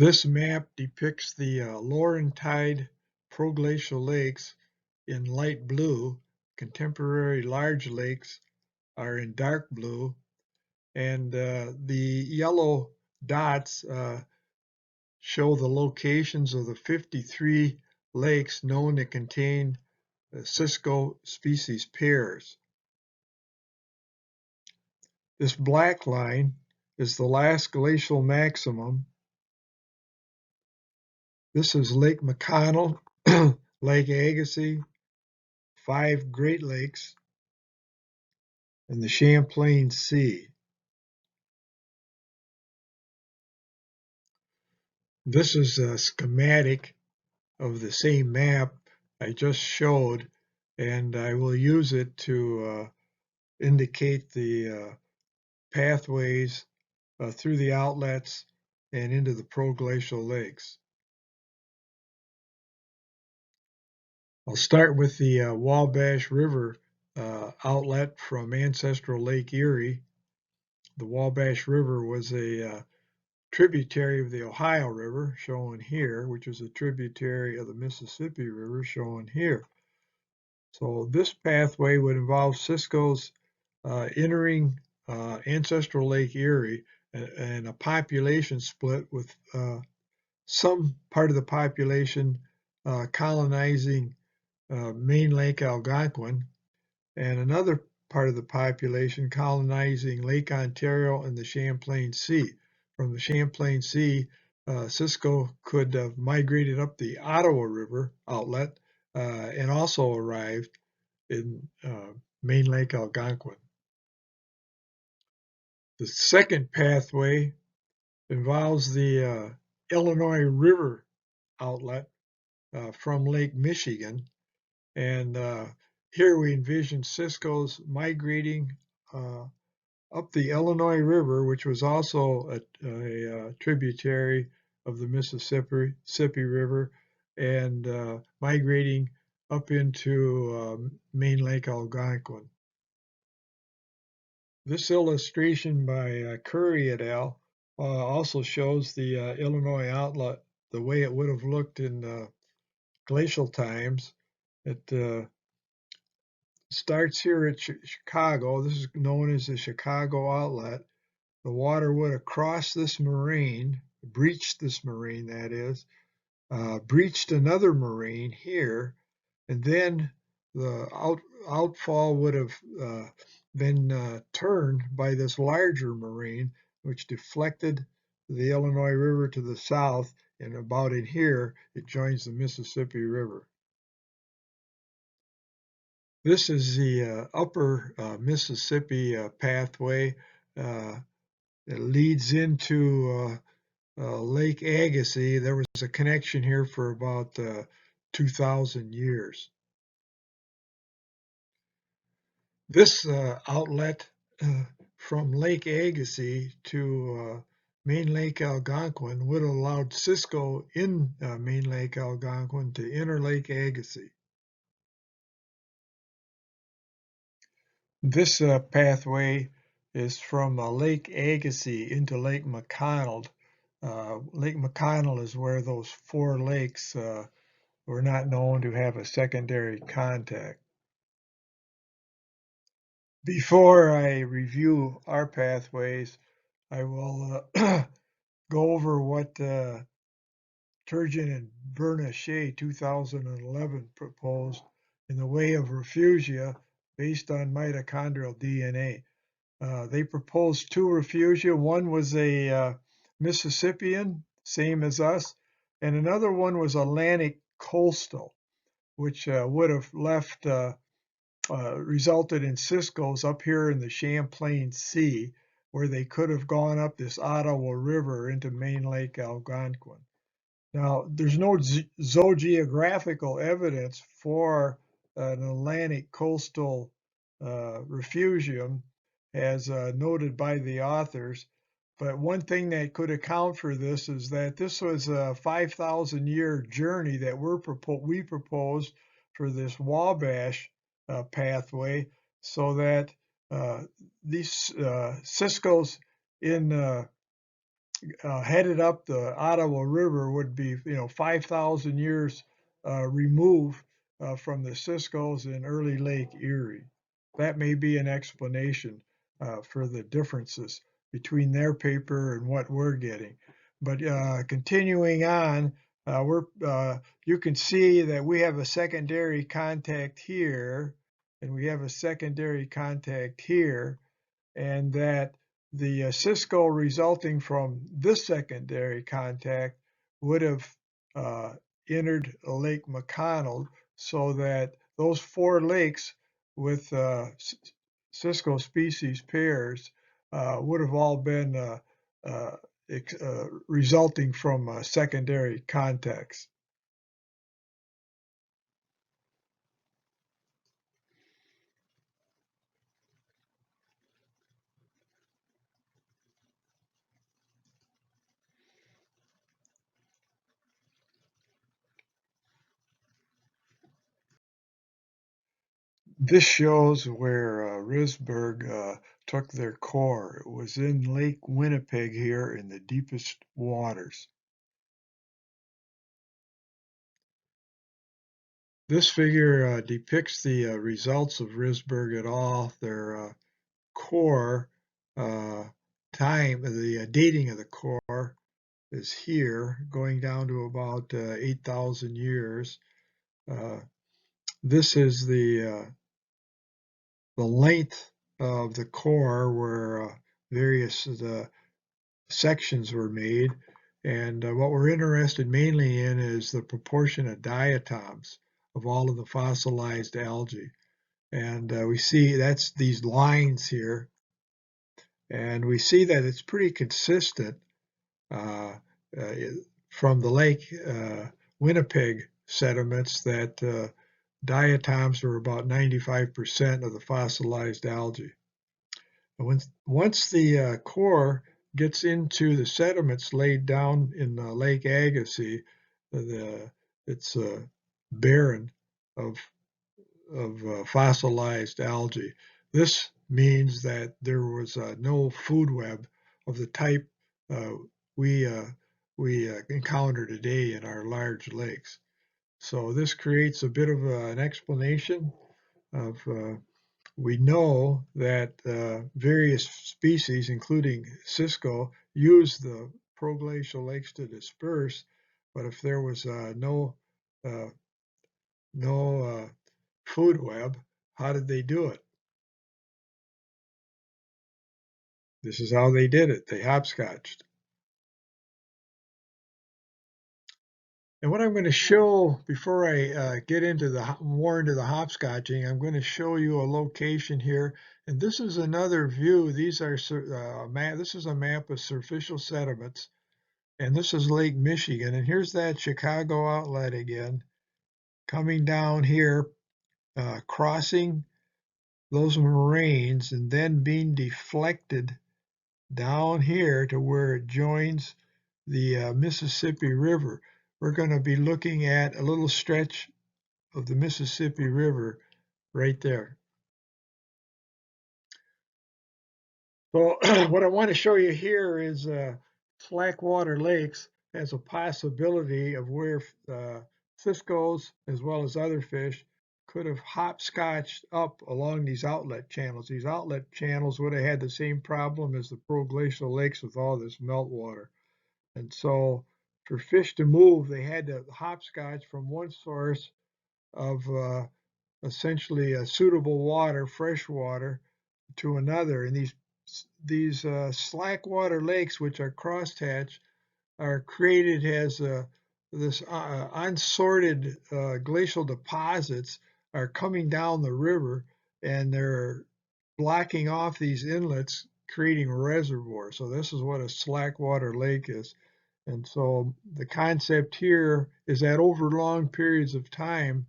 This map depicts the Laurentide proglacial lakes in light blue. Contemporary large lakes are in dark blue, and the yellow dots show the locations of the 53 lakes known to contain Cisco species pairs. This black line is the last glacial maximum. This is Lake McConnell, Lake Agassiz, 5 Great Lakes, and the Champlain Sea. This is a schematic of the same map I just showed, and I will use it to indicate the pathways through the outlets and into the proglacial lakes. I'll start with the Wabash River outlet from ancestral Lake Erie. The Wabash River was a tributary of the Ohio River, shown here, which is a tributary of the Mississippi River, shown here. So this pathway would involve Cisco's entering ancestral Lake Erie and a population split with some part of the population colonizing main Lake Algonquin and another part of the population colonizing Lake Ontario and the Champlain Sea. From the Champlain Sea, Cisco could have migrated up the Ottawa River outlet and also arrived in main Lake Algonquin. The second pathway involves the Illinois River outlet from Lake Michigan, and here we envision Cisco's migrating up the Illinois River, which was also a tributary of the Mississippi River, and migrating up into main Lake Algonquin. This illustration by Curry et al. Also shows the Illinois outlet the way it would have looked in glacial times. It starts here at Chicago. This is known as the Chicago outlet. The water would have crossed this moraine, breached this moraine, that is, breached another moraine here, and then the outfall would have been turned by this larger moraine, which deflected the Illinois River to the south, and about in here, it joins the Mississippi River. This is the upper Mississippi pathway. It leads into Lake Agassiz. There was a connection here for about 2,000 years. This outlet from Lake Agassiz to main Lake Algonquin would have allowed Cisco in main Lake Algonquin to enter Lake Agassiz. This pathway is from Lake Agassiz into Lake McConnell. Lake McConnell is where those 4 lakes were not known to have a secondary contact. Before I review our pathways, I will go over what Turgeon and Bernachet 2011 proposed in the way of refugia based on mitochondrial DNA. They proposed 2 refugia. One was a Mississippian, same as us, and another one was Atlantic coastal, which would have left resulted in Cisco's up here in the Champlain Sea, where they could have gone up this Ottawa River into main Lake Algonquin. Now, there's no zoogeographical evidence for an Atlantic coastal refugium, as noted by the authors, but one thing that could account for this is that this was a 5,000-year journey that we proposed for this Wabash pathway, so that these Cisco's in headed up the Ottawa River would be, 5,000 years removed from the Cisco's in early Lake Erie. That may be an explanation for the differences between their paper and what we're getting. But continuing on, you can see that we have a secondary contact here, and we have a secondary contact here, and that the Cisco resulting from this secondary contact would have uh, entered Lake McConnell, so that those four lakes with Cisco species pairs would have all been uh, resulting from secondary contacts. This shows where Risberg took their core. It was in Lake Winnipeg here in the deepest waters. This figure depicts the results of Risberg et al. Their core time, the dating of the core is here, going down to about 8,000 years. This is the length of the core where various sections were made. And what we're interested mainly in is the proportion of diatoms of all of the fossilized algae. And we see that's these lines here. And we see that it's pretty consistent uh, uh, from the Lake Winnipeg sediments that diatoms are about 95% of the fossilized algae. Once the core gets into the sediments laid down in Lake Agassiz, it's barren of fossilized algae. This means that there was no food web of the type uh, we encounter today in our large lakes. So this creates a bit of an explanation of we know that various species, including Cisco, use the proglacial lakes to disperse, but if there was uh, no food web, how did they do it? This is how they did it. They hopscotched. And what I'm going to show before I get into more into the hopscotching, I'm going to show you a location here. And this is another view. These are this is a map of superficial sediments, and this is Lake Michigan. And here's that Chicago outlet again, coming down here, crossing those moraines, and then being deflected down here to where it joins the Mississippi River. We're going to be looking at a little stretch of the Mississippi River right there. So what I want to show you here is Slackwater Lakes as a possibility of where Cisco's as well as other fish could have hopscotched up along these outlet channels. These outlet channels would have had the same problem as the proglacial lakes with all this meltwater. And so for fish to move, they had to hopscotch from one source of essentially suitable water, fresh water, to another. And these slackwater lakes, which are crosshatch, are created as this unsorted glacial deposits are coming down the river, and they're blocking off these inlets, creating reservoirs. So this is what a slackwater lake is. And so the concept here is that over long periods of time,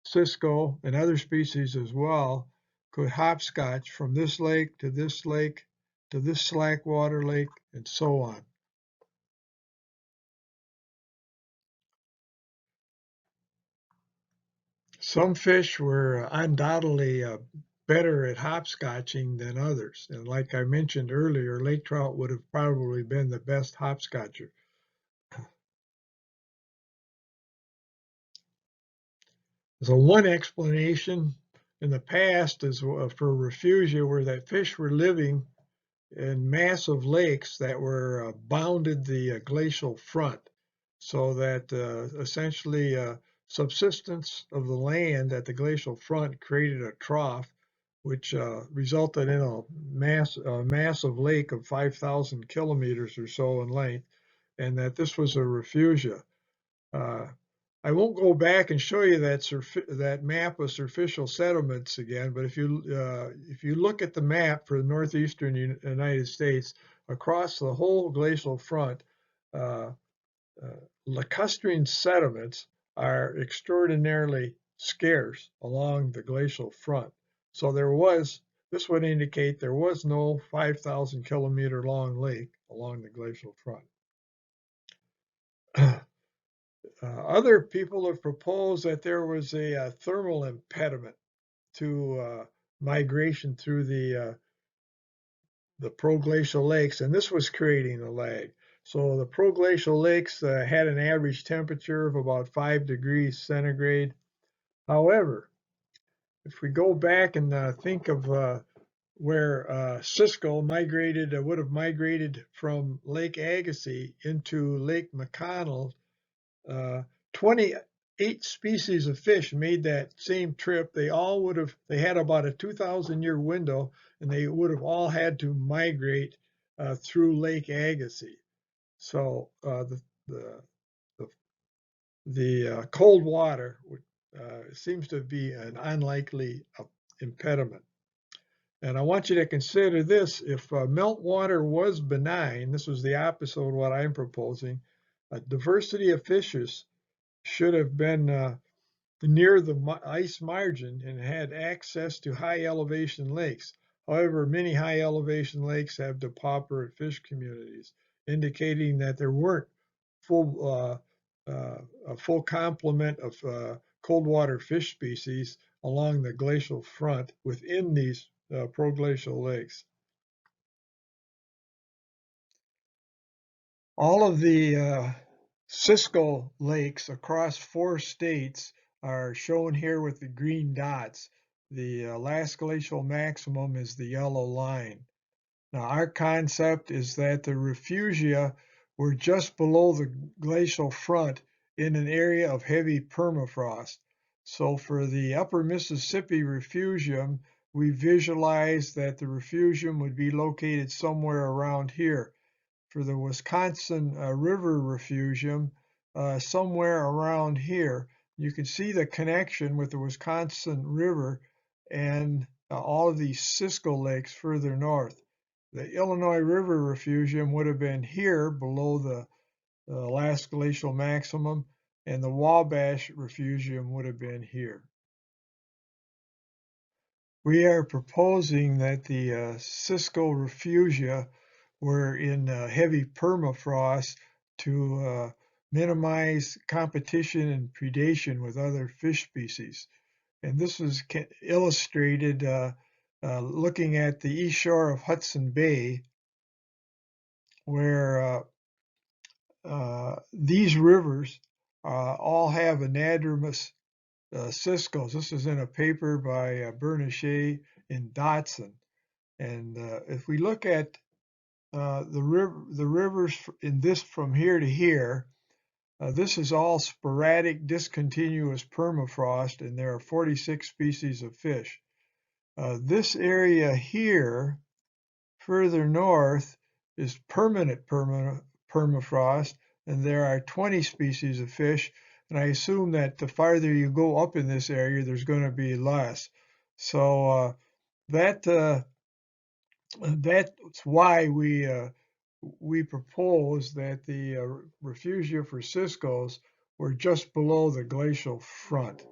Cisco and other species as well could hopscotch from this lake to this lake to this slackwater lake and so on. Some fish were undoubtedly better at hopscotching than others. And like I mentioned earlier, lake trout would have probably been the best hopscotcher. So one explanation in the past is for refugia were that fish were living in massive lakes that were bounded the glacial front, so that essentially subsistence of the land at the glacial front created a trough, which resulted in a massive lake of 5,000 kilometers or so in length, and that this was a refugia. Uh, I won't go back and show you that map of surficial settlements again, but if you look at the map for the northeastern United States, across the whole glacial front, uh, lacustrine sediments are extraordinarily scarce along the glacial front. So this would indicate there was no 5,000 kilometer long lake along the glacial front. Other people have proposed that there was a thermal impediment to migration through the proglacial lakes, and this was creating a lag. So the proglacial lakes had an average temperature of about 5 degrees centigrade. However, if we go back and think of where Cisco would have migrated from Lake Agassiz into Lake McConnell, uh, 28 species of fish made that same trip. They had about a 2,000-year window, and they would have all had to migrate through Lake Agassiz. So the cold water seems to be an unlikely impediment. And I want you to consider this: if meltwater was benign, this was the opposite of what I'm proposing. A diversity of fishes should have been near the ice margin and had access to high elevation lakes. However, many high elevation lakes have depauperate fish communities, indicating that there weren't a full complement of cold water fish species along the glacial front within these proglacial lakes. All of the Cisco lakes across 4 states are shown here with the green dots. The last glacial maximum is the yellow line. Now, our concept is that the refugia were just below the glacial front in an area of heavy permafrost. So for the upper Mississippi refugium, we visualize that the refugium would be located somewhere around here. For the Wisconsin River refugium, somewhere around here. You can see the connection with the Wisconsin River and all of these Cisco lakes further north. The Illinois River refugium would have been here below the last glacial maximum, and the Wabash refugium would have been here. We are proposing that the Cisco refugia were in heavy permafrost to minimize competition and predation with other fish species. And this is illustrated looking at the east shore of Hudson Bay, where these rivers all have anadromous Ciscos. This is in a paper by Bernachet and Dotson. And if we look at the rivers in this from here to here, this is all sporadic, discontinuous permafrost, and there are 46 species of fish. This area here, further north, is permanent permafrost, and there are 20 species of fish. And I assume that the farther you go up in this area, there's going to be less. So that's why we propose that the refugia for Ciscos were just below the glacial front.